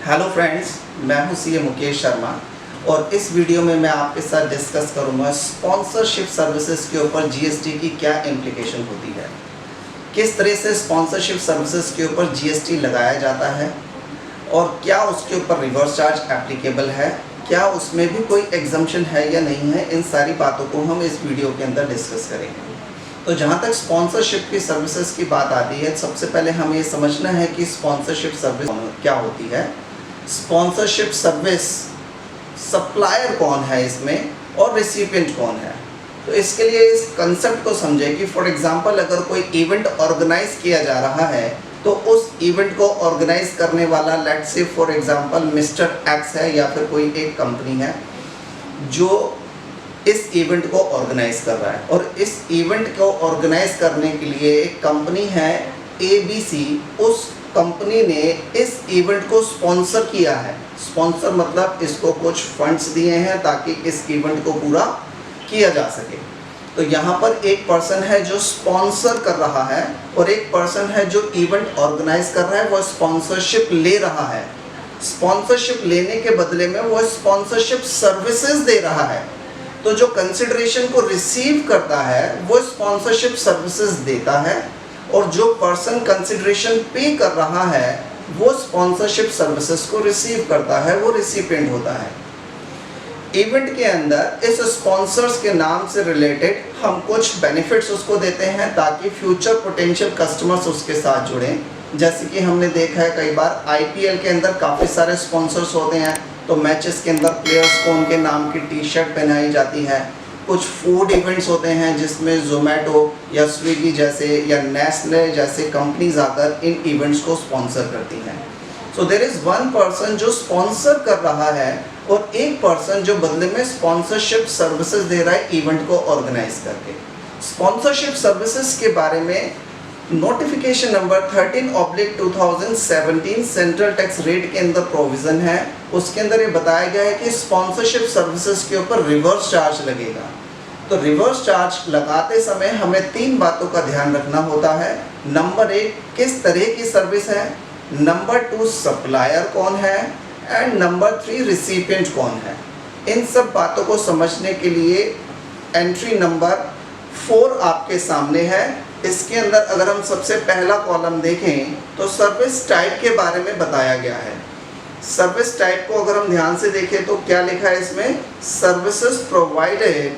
Hello friends, मैं हूं CA Mukesh Sharma और इस वीडियो में मैं आपके साथ डिस्कस करूंगा स्पॉन्सरशिप सर्विसेज के ऊपर जीएसटी की क्या इम्प्लीकेशन होती है, किस तरह से स्पॉन्सरशिप सर्विसेज के ऊपर जीएसटी लगाया जाता है और क्या उसके ऊपर रिवर्स चार्ज एप्लीकेबल है, क्या उसमें भी कोई एग्जम्पशन है या नहीं है। इन सारी बातों को हम इस वीडियो के अंदर डिस्कस करेंगे। तो जहाँ तक स्पॉन्सरशिप की सर्विसेज की बात आती है, सबसे पहले हमें ये समझना है कि स्पॉन्सरशिप सर्विस क्या होती है। स्पॉन्सरशिप सर्विस सप्लायर कौन है इसमें और रिसिपिएंट कौन है। तो इसके लिए इस कंसेप्ट को समझें कि फॉर एग्जांपल अगर कोई इवेंट ऑर्गेनाइज किया जा रहा है तो उस इवेंट को ऑर्गेनाइज करने वाला let's say for example mister x है या फिर कोई एक कंपनी है जो इस इवेंट को ऑर्गेनाइज कर रहा है और इस इवेंट को ऑर्गेनाइज करने के लिए एक कंपनी है ABC। उस कंपनी ने इस इवेंट को स्पॉन्सर किया है। स्पॉन्सर मतलब इसको कुछ फंड्स दिए हैं ताकि इस इवेंट को पूरा किया जा सके। तो यहाँ पर एक पर्सन है जो स्पॉन्सर कर रहा है और एक पर्सन है जो इवेंट ऑर्गेनाइज कर रहा है, वो स्पॉन्सरशिप ले रहा है। स्पॉन्सरशिप लेने के बदले में वो स्पॉन्सरशिप सर्विसेज दे रहा है। तो जो कंसिडरेशन को रिसीव करता है वो स्पॉन्सरशिप सर्विसेज देता है और जो पर्सन कंसिडरेशन पे कर रहा है वो स्पॉन्सरशिप सर्विसेज को रिसीव करता है, वो रिसिपिएंट होता है। इवेंट के अंदर इस स्पॉन्सर्स के नाम से रिलेटेड हम कुछ बेनिफिट्स उसको देते हैं ताकि फ्यूचर पोटेंशियल कस्टमर्स उसके साथ जुड़ें। जैसे कि हमने देखा है कई बार IPL के अंदर काफ़ी सारे स्पॉन्सर्स होते हैं, तो मैचेस के अंदर प्लेयर्स को उनके नाम की टी-शर्ट पहनाई जाती है। कुछ फूड इवेंट्स होते हैं जिसमें जोमेटो या स्विगी जैसे या नेस्ले जैसे कंपनीज आकर इन इवेंट्स को स्पॉन्सर करती हैं। So there is one person जो स्पॉन्सर कर रहा है और एक पर्सन जो बदले में स्पॉन्सरशिप सर्विसेज दे रहा है इवेंट को ऑर्गेनाइज करके। स्पॉन्सरशिप सर्विसेज के बारे में notification number 13/2017 central tax rate के अंदर प्रोविज़न है। उसके अंदर ये बताया गया है कि स्पॉन्सरशिप सर्विसेज के ऊपर रिवर्स चार्ज लगेगा। तो रिवर्स चार्ज लगाते समय हमें 3 बातों का ध्यान रखना होता है। नंबर 1 किस तरह की सर्विस है, नंबर 2 सप्लायर कौन है एंड नंबर 3 रिसिपिएंट कौन है। इन सब बातों को समझने के लिए एंट्री नंबर 4 आपके सामने है। इसके अंदर अगर हम सबसे पहला कॉलम देखें तो सर्विस टाइप के बारे में बताया गया है। सर्विस टाइप को अगर हम ध्यान से देखें तो क्या लिखा है इसमें, services provided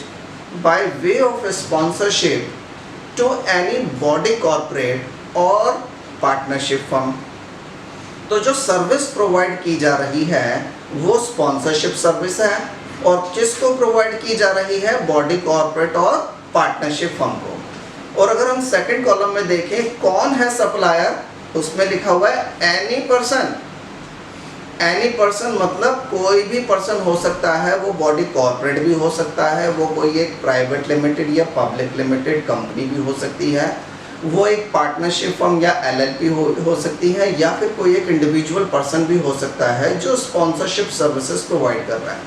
by way of sponsorship to any body corporate और पार्टनरशिप फर्म। तो जो सर्विस प्रोवाइड की जा रही है वो स्पॉन्सरशिप सर्विस है और किसको प्रोवाइड की जा रही है, बॉडी कॉर्पोरेट और पार्टनरशिप फर्म को। और अगर हम सेकंड कॉलम में देखें कौन है सप्लायर, उसमें लिखा हुआ है एनी पर्सन। एनी पर्सन मतलब कोई भी पर्सन हो सकता है, वो बॉडी कॉर्पोरेट भी हो सकता है, वो कोई एक प्राइवेट लिमिटेड या पब्लिक लिमिटेड कंपनी भी हो सकती है, वो एक पार्टनरशिप फर्म या LLP हो सकती है, या फिर कोई एक इंडिविजुअल पर्सन भी हो सकता है जो स्पॉन्सरशिप सर्विसेज प्रोवाइड कर रहा है।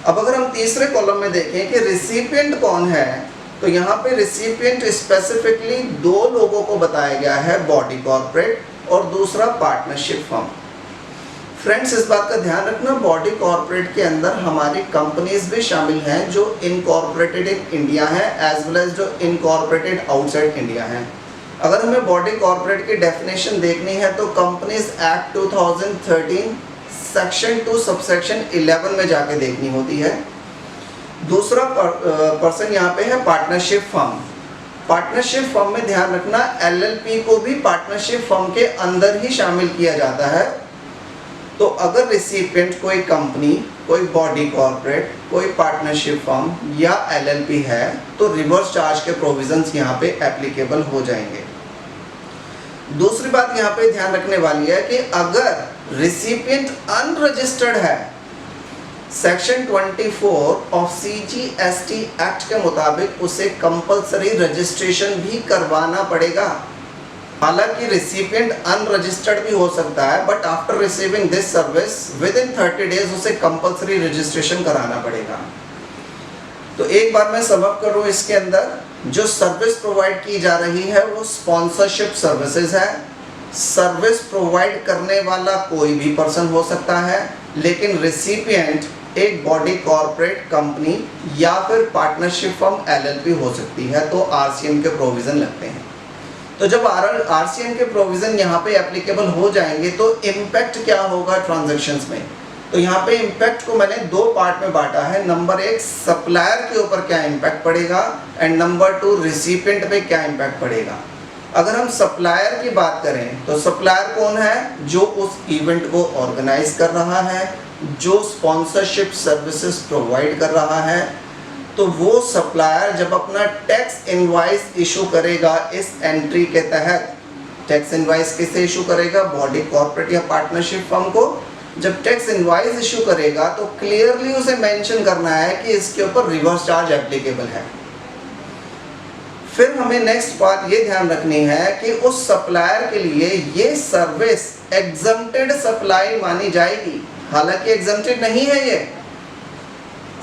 अब अगर हम तीसरे कॉलम में देखें कि रिसिपिएंट कौन है, तो यहाँ पे रिसिपिएंट स्पेसिफिकली 2 लोगों को बताया गया है, बॉडी कॉर्पोरेट और दूसरा पार्टनरशिप फर्म। फ्रेंड्स इस बात का ध्यान रखना, बॉडी कॉर्पोरेट के अंदर हमारी कंपनीज भी शामिल हैं जो इनकॉर्पोरेटेड इन इंडिया है एज वेल एज जो इनकॉर्पोरेटेड आउटसाइड इंडिया है। अगर हमें बॉडी कॉर्पोरेट की डेफिनेशन देखनी है तो कंपनीज एक्ट 2013 सेक्शन 2 सबसेक्शन 11 में जाके देखनी होती है। दूसरा पर्सन यहाँ पे है पार्टनरशिप फर्म। पार्टनरशिप फर्म में ध्यान रखना LLP को भी पार्टनरशिप फर्म के अंदर ही शामिल किया जाता है। तो अगर रिसिपिएंट कोई कंपनी, कोई बॉडी कॉर्पोरेट, कोई पार्टनरशिप फर्म या LLP है तो रिवर्स चार्ज के प्रोविजंस यहाँ पे एप्लीकेबल हो जाएंगे। दूसरी बात यहाँ पे ध्यान रखने वाली है कि अगर रिसिपिएंट अनरजिस्टर्ड है, सेक्शन 24 ऑफ CGST एक्ट के मुताबिक उसे कंपलसरी रजिस्ट्रेशन भी करवाना पड़ेगा। हालांकि रिसिपिएंट अनरजिस्टर्ड भी हो सकता है, but after receiving this service with in 30 days उसे कंपलसरी रजिस्ट्रेशन कराना पड़ेगा। तो एक बार मैं समअप करूँ, इसके अंदर जो सर्विस प्रोवाइड की जा रही है वो स्पॉन्सरशिप सर्विसेज है सर्विस प्रोवाइड करने वाला कोई भी पर्सन हो सकता है, लेकिन रिसिपिएंट एक बॉडी कॉर्पोरेट कंपनी या फिर पार्टनरशिप फर्म LLP हो सकती है, तो RCM के प्रोविज़न लगते हैं। तो जब RCM के प्रोविज़न यहाँ पे एप्लीकेबल हो जाएंगे तो इम्पैक्ट क्या होगा ट्रांजैक्शंस में। तो यहाँ पे इम्पैक्ट को मैंने दो पार्ट में बांटा है। नंबर 1 सप्लायर के ऊपर क्या इम्पैक्ट पड़ेगा एंड नंबर 2 रिसिपिएंट पे क्या इम्पैक्ट पड़ेगा। अगर हम सप्लायर की बात करें तो सप्लायर कौन है? जो उस इवेंट को ऑर्गेनाइज कर रहा है, जो स्पॉन्सरशिप सर्विसेज प्रोवाइड कर रहा है। तो वो सप्लायर जब अपना टैक्स इनवॉइस इशू करेगा इस एंट्री के तहत, टैक्स इनवॉइस किसे इशू करेगा? बॉडी कॉर्पोरेट या पार्टनरशिप फर्म को। जब टैक्स इनवॉइस इशू करेगा तो क्लियरली उसे मेंशन करना है कि इसके ऊपर रिवर्स चार्ज एप्लीकेबल है। फिर हमें नेक्स्ट बात ये ध्यान रखनी है कि उस सप्लायर के लिए ये सर्विस एग्जम्प्टेड सप्लाई मानी जाएगी। हालांकि एग्जम्प्टेड नहीं है ये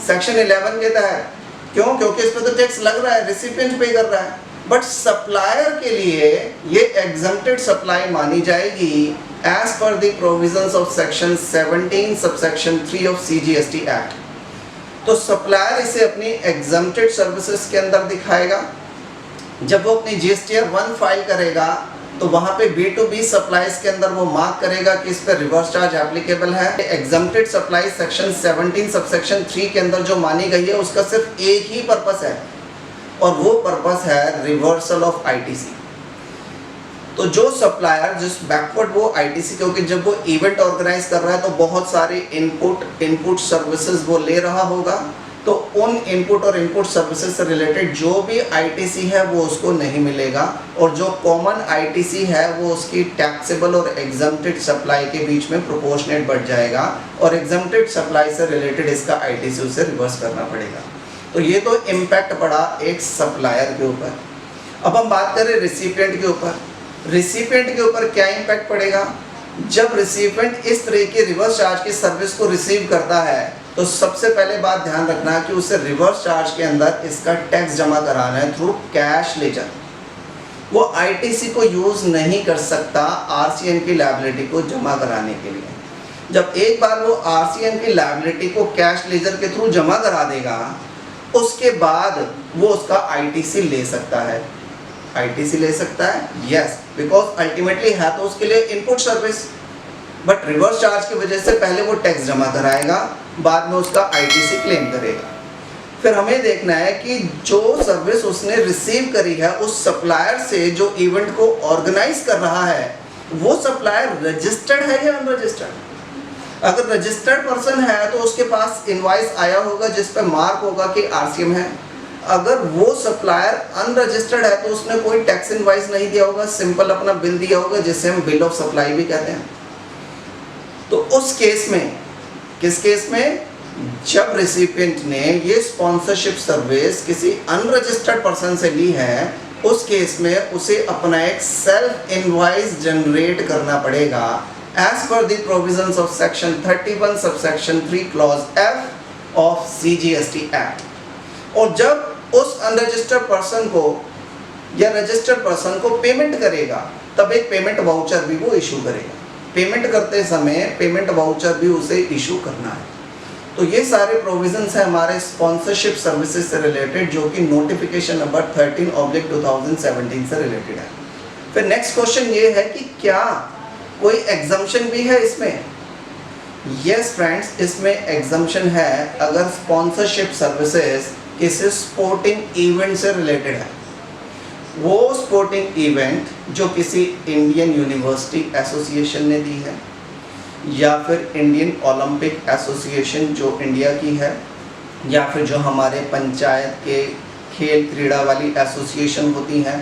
सेक्शन 11 के तहत। क्यों? क्योंकि इस पर तो टैक्स लग रहा है, रिसिपिएंट पे कर रहा है। बट सप्लायर के लिए ये एग्जम्प्टेड सप्लाई मानी जाएगी as per the provisions of section 17 subsection 3 of CGST act. तो सप्लायर इसे अपनी एग्जम्प्टेड सर्विसेज के अंदर दिखाएगा। जब वो अपनी GSTR 1 फाइल करेगा तो वहाँ पे B2B सप्लाईज के अंदर वो मार्क करेगा कि इस पर रिवर्स चार्ज एप्लीकेबल है। एग्जम्प्टेड सप्लाई सेक्शन 17 सबसेक्शन 3 के अंदर जो मानी गई है उसका सिर्फ एक ही पर्पस है और वो पर्पस है रिवर्सल ऑफ ITC। तो जो सप्लायर जिस बैकवर्ड वो ITC, क्योंकि जब वो इवेंट ऑर्गेनाइज कर रहा है तो बहुत सारे इनपुट सर्विसेज वो ले रहा होगा, तो उन इनपुट और इनपुट सर्विसेज से रिलेटेड जो भी ITC है वो उसको नहीं मिलेगा और जो कॉमन ITC है वो उसकी टैक्सेबल और एग्जम्प्टेड सप्लाई के बीच में प्रोपोर्शनेट बढ़ जाएगा और एग्जम्प्टेड सप्लाई से रिलेटेड इसका ITC उसे रिवर्स करना पड़ेगा। तो ये तो इम्पैक्ट पड़ा एक सप्लायर के ऊपर। अब हम बात करें रिसिपिएंट के ऊपर। रिसिपिएंट के ऊपर क्या इम्पैक्ट पड़ेगा? जब रिसिपिएंट इस तरह की रिवर्स चार्ज की सर्विस को रिसीव करता है तो सबसे पहले बात ध्यान रखना है कि उसे रिवर्स चार्ज के अंदर इसका टैक्स जमा कराना है थ्रू कैश लेजर। वो ITC को यूज नहीं कर सकता RCM की लायबिलिटी को जमा कराने के लिए। जब एक बार वो RCM की लायबिलिटी को कैश लेजर के थ्रू जमा करा देगा उसके बाद वो उसका ITC ले सकता है। ITC ले सकता है, यस, बिकॉज अल्टीमेटली है तो उसके लिए input service. But reverse charge की वजह से पहले वो टैक्स जमा कराएगा, बाद में उसका ITC क्लेम करेगा। फिर हमें देखना है कि जो सर्विस उसने रिसीव करी है उस सप्लायर से जो इवेंट को ऑर्गेनाइज कर रहा है वो सप्लायर रजिस्टर्ड है या अनरजिस्टर्ड। अगर रजिस्टर्ड पर्सन है तो उसके पास इनवॉइस आया होगा जिस पर मार्क होगा कि RCM है। अगर वो सप्लायर अनरजिस्टर्ड है तो उसने कोई टैक्स इनवॉइस नहीं दिया होगा, सिंपल अपना बिल दिया होगा जिसे हम बिल ऑफ सप्लाई भी कहते हैं। तो उस केस में, किस केस में? जब रिसिपिएंट ने ये स्पॉन्सरशिप सर्विस किसी अनरजिस्टर्ड पर्सन से ली है उस केस में उसे अपना एक सेल्फ इनवॉइस जनरेट करना पड़ेगा as per the provisions of section 31 subsection 3 clause F of CGST act. और जब उस अनरजिस्टर्ड पर्सन को या रजिस्टर्ड पर्सन को पेमेंट करेगा तब एक पेमेंट वाउचर भी वो इशू करेगा। पेमेंट करते समय पेमेंट वाउचर भी उसे इशू करना है। तो ये सारे प्रोविजंस हैं हमारे स्पॉन्सरशिप सर्विसेज से रिलेटेड जो कि नोटिफिकेशन नंबर 13/2017 से रिलेटेड है। फिर नेक्स्ट क्वेश्चन ये है कि क्या कोई एग्जम्पशन भी है इसमें? यस फ्रेंड्स, इसमें एग्जम्पशन है अगर स्पॉन्सरशिप सर्विसेज किसी स्पोर्टिंग इवेंट से रिलेटेड है। वो स्पोर्टिंग इवेंट जो किसी इंडियन यूनिवर्सिटी एसोसिएशन ने दी है या फिर इंडियन ओलंपिक एसोसिएशन जो इंडिया की है या फिर जो हमारे पंचायत के खेल क्रीड़ा वाली एसोसिएशन होती हैं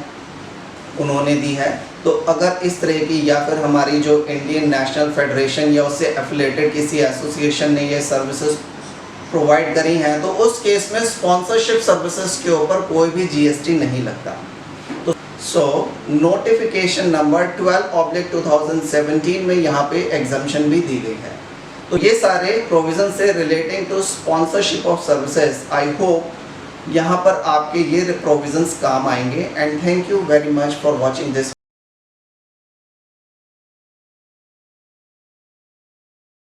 उन्होंने दी है। तो अगर इस तरह की या फिर हमारी जो इंडियन नेशनल फेडरेशन या उससे एफिलेटेड किसी एसोसिएशन ने ये सर्विसेज प्रोवाइड करी हैं तो उस केस में स्पॉन्सरशिप सर्विसेज के ऊपर कोई भी GST नहीं लगता। तो नोटिफिकेशन नंबर 12/2017 में यहाँ पे एग्जम्पशन भी दी गई है। तो ये सारे प्रोविजन से relating to sponsorship of services, I hope यहाँ पर आपके ये प्रोविजंस काम आएंगे। And thank you very much for watching this.